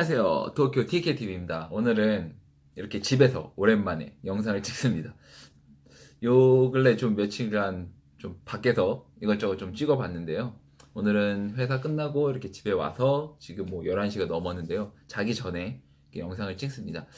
안녕하세요. 도쿄 TKTV입니다. 오늘은 이렇게 집에서 오랜만에 영상을 찍습니다. 요 근래 좀 며칠간 좀 밖에서 이것저것 좀 찍어봤는데요. 오늘은 회사 끝나고 이렇게 집에 와서 지금 뭐 11시가 넘었는데요. 자기 전에 이렇게 영상을 찍습니다.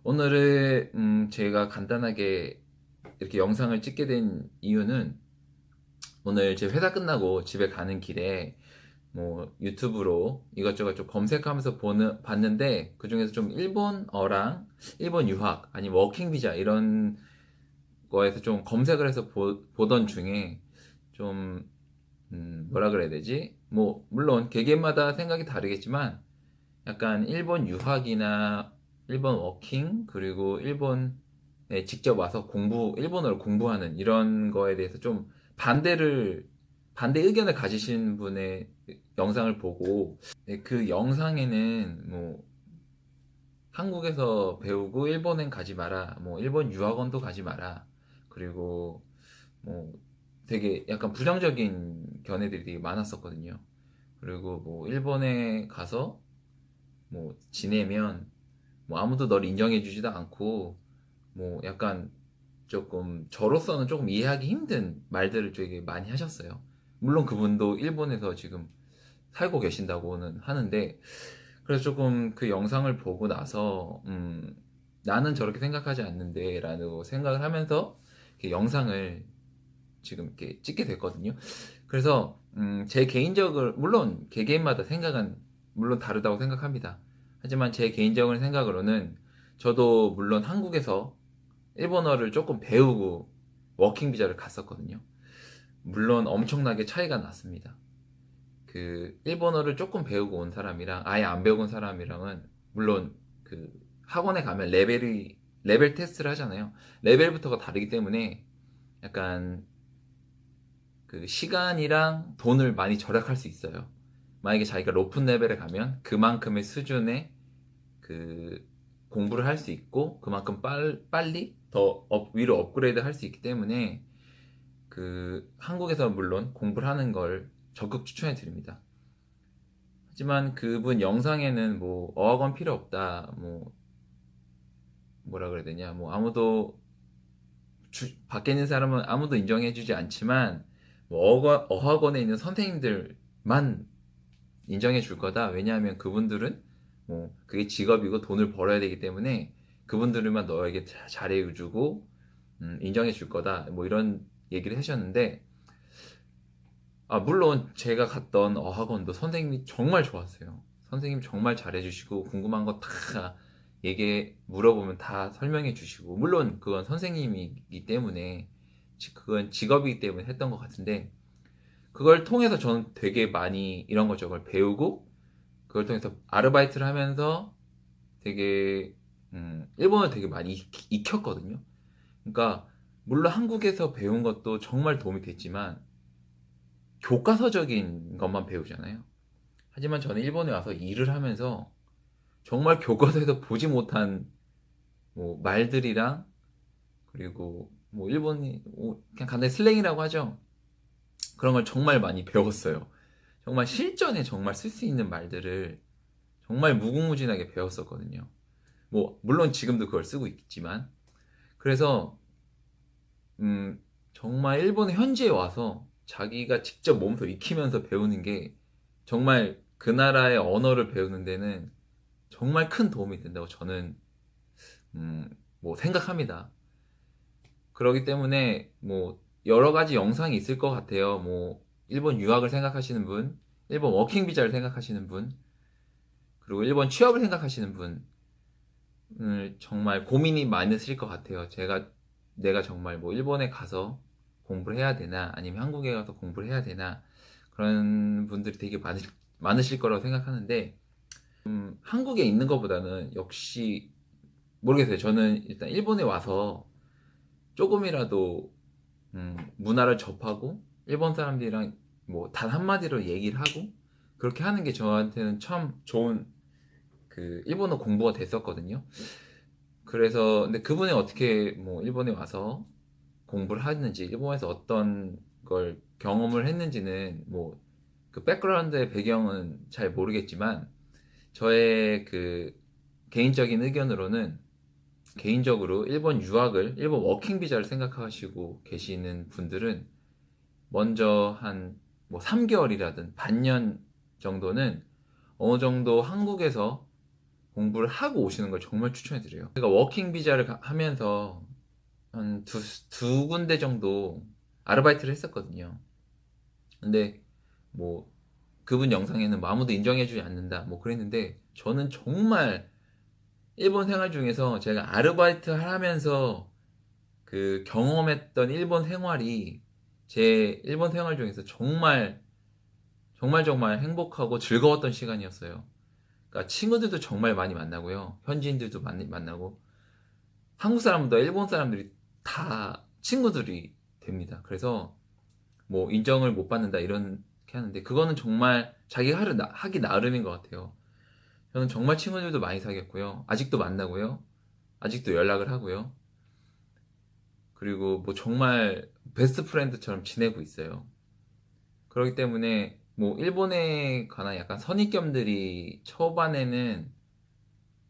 오늘은 제가 간단하게 이렇게 영상을 찍게 된 이유는 오늘 제 회사 끝나고 집에 가는 길에 뭐 유튜브로 이것저것 좀 검색하면서 봤는데 그중에서 좀 일본어랑 일본 유학 아니면 워킹 비자 이런 거에서 좀 검색을 해서 보던 중에 좀 뭐라 그래야 되지? 뭐 물론 개개인마다 생각이 다르겠지만 약간 일본 유학이나 일본 워킹 그리고 일본에 직접 와서 일본어를 공부하는 이런 거에 대해서 좀 반대 의견을 가지신 분의 영상을 보고 네, 그 영상에는 뭐 한국에서 배우고 일본엔 가지 마라, 뭐 일본 유학원도 가지 마라, 그리고 뭐 되게 약간 부정적인 견해들이 되게 많았었거든요. 그리고 뭐 일본에 가서 뭐 지내면 뭐 아무도 널 인정해주지도 않고 뭐 약간 조금 저로서는 조금 이해하기 힘든 말들을 되게 많이 하셨어요. 물론 그분도 일본에서 지금 살고 계신다고는 하는데 그래서 조금 그 영상을 보고 나서 나는 저렇게 생각하지 않는데 라고 생각을 하면서 이렇게 영상을 지금 이렇게 찍게 됐거든요. 그래서 제 개인적으로 물론 개개인마다 생각은 물론 다르다고 생각합니다. 하지만 제 개인적인 생각으로는 저도 물론 한국에서 일본어를 조금 배우고 워킹 비자를 갔었거든요. 물론 엄청나게 차이가 났습니다. 그 일본어를 조금 배우고 온 사람이랑 아예 안 배우고 온 사람이랑은 물론 그 학원에 가면 레벨 테스트를 하잖아요. 레벨부터가 다르기 때문에 약간 그 시간이랑 돈을 많이 절약할 수 있어요. 만약에 자기가 높은 레벨에 가면 그만큼의 수준의 그 공부를 할 수 있고 그만큼 빨리 더 위로 업그레이드 할 수 있기 때문에 그 한국에서 물론 공부를 하는 걸 적극 추천해 드립니다. 하지만 그분 영상에는 뭐 어학원 필요 없다 뭐 뭐라 그래야 되냐 뭐 아무도 밖에 있는 사람은 아무도 인정해주지 않지만 뭐 어학원에 있는 선생님들만 인정해 줄 거다. 왜냐하면 그분들은 뭐 그게 직업이고 돈을 벌어야 되기 때문에 그분들만 너에게 잘해주고 인정해 줄 거다. 뭐 이런 얘기를 하셨는데 물론 제가 갔던 어학원도 선생님이 정말 좋았어요. 선생님 정말 잘해주시고 궁금한 거 다 얘기 물어보면 다 설명해 주시고 물론 그건 선생님이기 때문에 그건 직업이기 때문에 했던 것 같은데 그걸 통해서 저는 되게 많이 이런 것 저걸 배우고 그걸 통해서 아르바이트를 하면서 되게 일본어 되게 많이 익혔거든요. 그러니까 물론 한국에서 배운 것도 정말 도움이 됐지만 교과서적인 것만 배우잖아요. 하지만 저는 일본에 와서 일을 하면서 정말 교과서에서 보지 못한 뭐 말들이랑 그리고 뭐 일본이 그냥 간단히 슬랭이라고 하죠. 그런 걸 정말 많이 배웠어요. 정말 실전에 정말 쓸 수 있는 말들을 정말 무궁무진하게 배웠었거든요. 뭐 물론 지금도 그걸 쓰고 있지만 그래서 음 정말 일본 현지에 와서 자기가 직접 몸소 익히면서 배우는 게 정말 그 나라의 언어를 배우는 데는 정말 큰 도움이 된다고 저는 뭐 생각합니다. 그렇기 때문에 뭐 여러 가지 영상이 있을 것 같아요. 뭐 일본 유학을 생각하시는 분, 일본 워킹 비자를 생각하시는 분, 그리고 일본 취업을 생각하시는 분을 정말 고민이 많으실 것 같아요. 내가 정말 뭐 일본에 가서 공부를 해야 되나, 아니면 한국에 가서 공부를 해야 되나, 그런 분들이 되게 많으실 거라고 생각하는데, 한국에 있는 것보다는 역시 모르겠어요. 저는 일단 일본에 와서 조금이라도 문화를 접하고 일본 사람들이랑 뭐 단 한마디로 얘기를 하고 그렇게 하는 게 저한테는 참 좋은 그 일본어 공부가 됐었거든요. 그래서 근데 그분이 어떻게 뭐 일본에 와서 공부를 했는지 일본에서 어떤 걸 경험을 했는지는 뭐 그 백그라운드의 배경은 잘 모르겠지만 저의 그 개인적인 의견으로는 개인적으로 일본 워킹 비자를 생각하시고 계시는 분들은 먼저 한 뭐 3개월이라든 반년 정도는 어느 정도 한국에서 공부를 하고 오시는 걸 정말 추천해 드려요. 제가 워킹 비자를 하면서 한 두 군데 정도 아르바이트를 했었거든요. 근데 뭐 그분 영상에는 뭐 아무도 인정해주지 않는다 뭐 그랬는데, 저는 정말 일본 생활 중에서 제가 아르바이트 하면서 그 경험했던 일본 생활이 제 일본 생활 중에서 정말 정말 정말 행복하고 즐거웠던 시간이었어요. 그러니까 친구들도 정말 많이 만나고요. 현지인들도 많이 만나고, 한국 사람보다 일본 사람들이 다 친구들이 됩니다. 그래서 뭐 인정을 못 받는다 이렇게 하는데, 그거는 정말 자기가 하기 나름인 것 같아요. 저는 정말 친구들도 많이 사귀었고요. 아직도 만나고요. 아직도 연락을 하고요. 그리고 뭐 정말 베스트 프렌드처럼 지내고 있어요. 그렇기 때문에 뭐 일본에 관한 약간 선입견들이 초반에는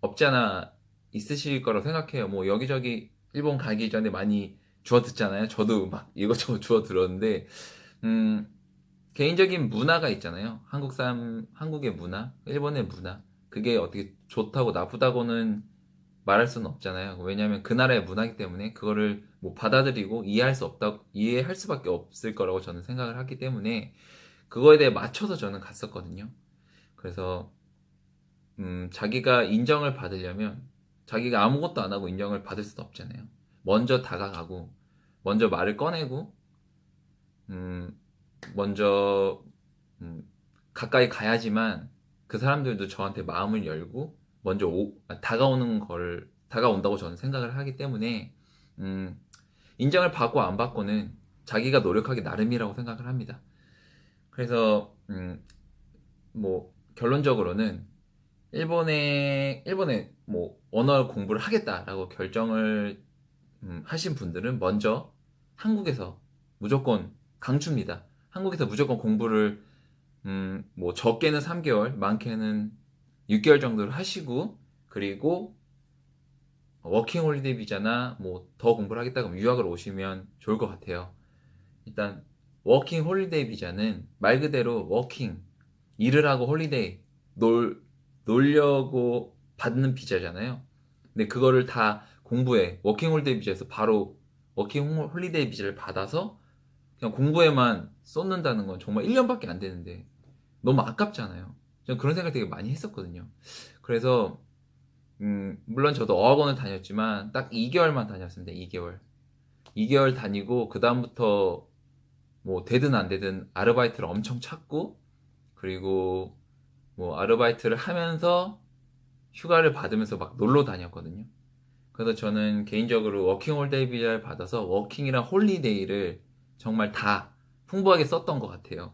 없지 않아 있으실 거라고 생각해요. 뭐 여기저기 일본 가기 전에 많이 주워 듣잖아요. 저도 막 이것저것 주워 들었는데, 음, 개인적인 문화가 있잖아요. 한국의 문화, 일본의 문화. 그게 어떻게 좋다고 나쁘다고는 말할 수는 없잖아요. 왜냐하면 그 나라의 문화이기 때문에 그거를 뭐 받아들이고 이해할 수밖에 없을 거라고 저는 생각을 하기 때문에 그거에 대해 맞춰서 저는 갔었거든요. 그래서 자기가 인정을 받으려면 자기가 아무것도 안 하고 인정을 받을 수는 없잖아요. 먼저 다가가고, 먼저 말을 꺼내고, 음, 먼저 음, 가까이 가야지만 그 사람들도 저한테 마음을 열고 먼저 다가온다고 저는 생각을 하기 때문에, 음, 인정을 받고 안 받고는 자기가 노력하기 나름이라고 생각을 합니다. 그래서 뭐 결론적으로는 일본에 뭐 언어 공부를 하겠다라고 결정을 하신 분들은 먼저 한국에서 무조건 강추입니다. 한국에서 무조건 공부를 뭐 적게는 3개월, 많게는 6개월 정도를 하시고, 그리고 워킹 홀리데이 비자나 뭐 더 공부를 하겠다 그러면 유학을 오시면 좋을 것 같아요. 일단 워킹 홀리데이 비자는 말 그대로 워킹, 일을 하고 홀리데이, 놀려고 받는 비자잖아요. 근데 그거를 다 공부에, 워킹 홀리데이 비자에서 바로 워킹 홀리데이 비자를 받아서 그냥 공부에만 쏟는다는 건 정말 1년밖에 안 되는데 너무 아깝잖아요. 저는 그런 생각 되게 많이 했었거든요. 그래서 물론 저도 어학원을 다녔지만 딱 2개월만 다녔습니다. 2개월. 2개월 다니고 그 다음부터 뭐 되든 안 되든 아르바이트를 엄청 찾고, 그리고 뭐 아르바이트를 하면서 휴가를 받으면서 막 놀러 다녔거든요. 그래서 저는 개인적으로 워킹 홀데이 비자를 받아서 워킹이랑 홀리데이를 정말 다 풍부하게 썼던 것 같아요.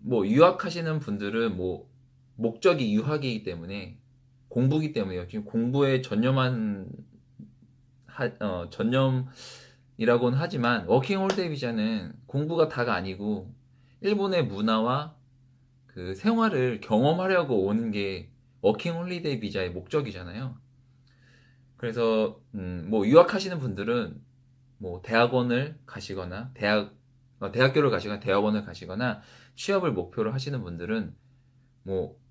뭐 유학하시는 분들은 뭐 목적이 유학이기 때문에, 공부기 때문에요. 지금 공부에 전념이라고는 하지만 워킹 홀데이 비자는 공부가 다가 아니고 일본의 문화와 그 생활을 경험하려고 오는 게 워킹 홀리데이 비자의 목적이잖아요. 그래서 뭐 유학하시는 분들은 뭐 대학원을 가시거나 대학교를 가시거나 대학원을 가시거나 취업을 목표로 하시는 분들은 뭐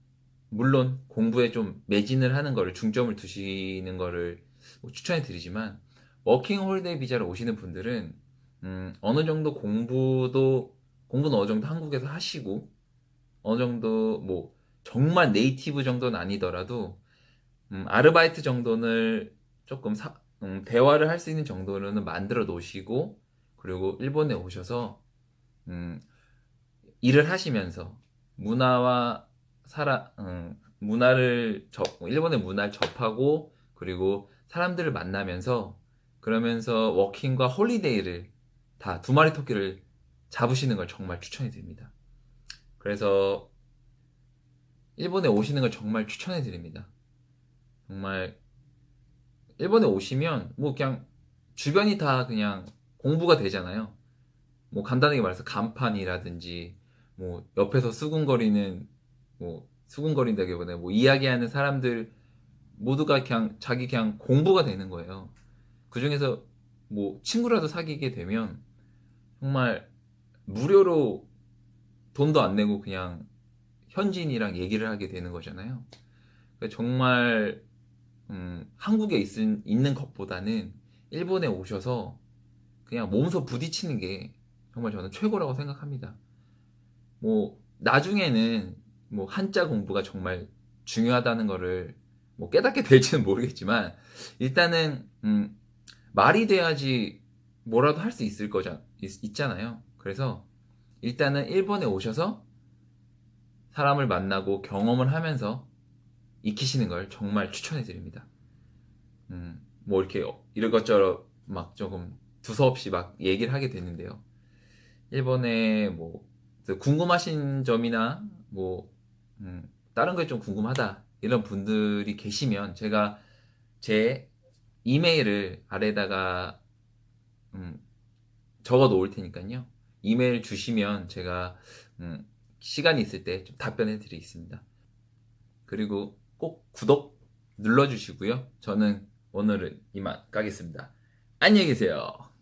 물론 공부에 좀 매진을 하는 거를 중점을 두시는 거를 뭐 추천해 드리지만, 워킹 홀리데이 비자로 오시는 분들은 어느 정도 공부는 어느 정도 한국에서 하시고, 어느 정도 뭐 정말 네이티브 정도는 아니더라도 아르바이트 정도는 조금 대화를 할 수 있는 정도는 만들어 놓으시고, 그리고 일본에 오셔서 음, 일을 하시면서 문화와 일본의 문화를 접하고, 그리고 사람들을 만나면서, 그러면서 워킹과 홀리데이를 다 두 마리 토끼를 잡으시는 걸 정말 추천해 드립니다. 그래서 일본에 오시는 걸 정말 추천해 드립니다. 정말 일본에 오시면 뭐 그냥 주변이 다 그냥 공부가 되잖아요. 뭐 간단하게 말해서 간판이라든지 뭐 옆에서 수군거리는 뭐 수군거린다기보다 뭐 이야기하는 사람들 모두가 그냥 자기 그냥 공부가 되는 거예요. 그 중에서 뭐 친구라도 사귀게 되면 정말 무료로 돈도 안 내고 그냥 현지인이랑 얘기를 하게 되는 거잖아요. 그러니까 정말 한국에 있는 것보다는 일본에 오셔서 그냥 몸소 부딪히는 게 정말 저는 최고라고 생각합니다. 뭐 나중에는 뭐 한자 공부가 정말 중요하다는 거를 뭐 깨닫게 될지는 모르겠지만 일단은 말이 돼야지 뭐라도 할 수 있을 있잖아요. 그래서 일단은 일본에 오셔서 사람을 만나고 경험을 하면서 익히시는 걸 정말 추천해 드립니다. 뭐 이렇게 이것저것 막 조금 두서없이 막 얘기를 하게 되는데요. 일본에 뭐 궁금하신 점이나 뭐 다른 거에 좀 궁금하다 이런 분들이 계시면 제가 제 이메일을 아래다가 음, 적어 놓을 테니까요. 이메일 주시면 제가 시간이 있을 때 좀 답변해 드리겠습니다. 그리고 꼭 구독 눌러주시고요. 저는 오늘은 이만 가겠습니다. 안녕히 계세요.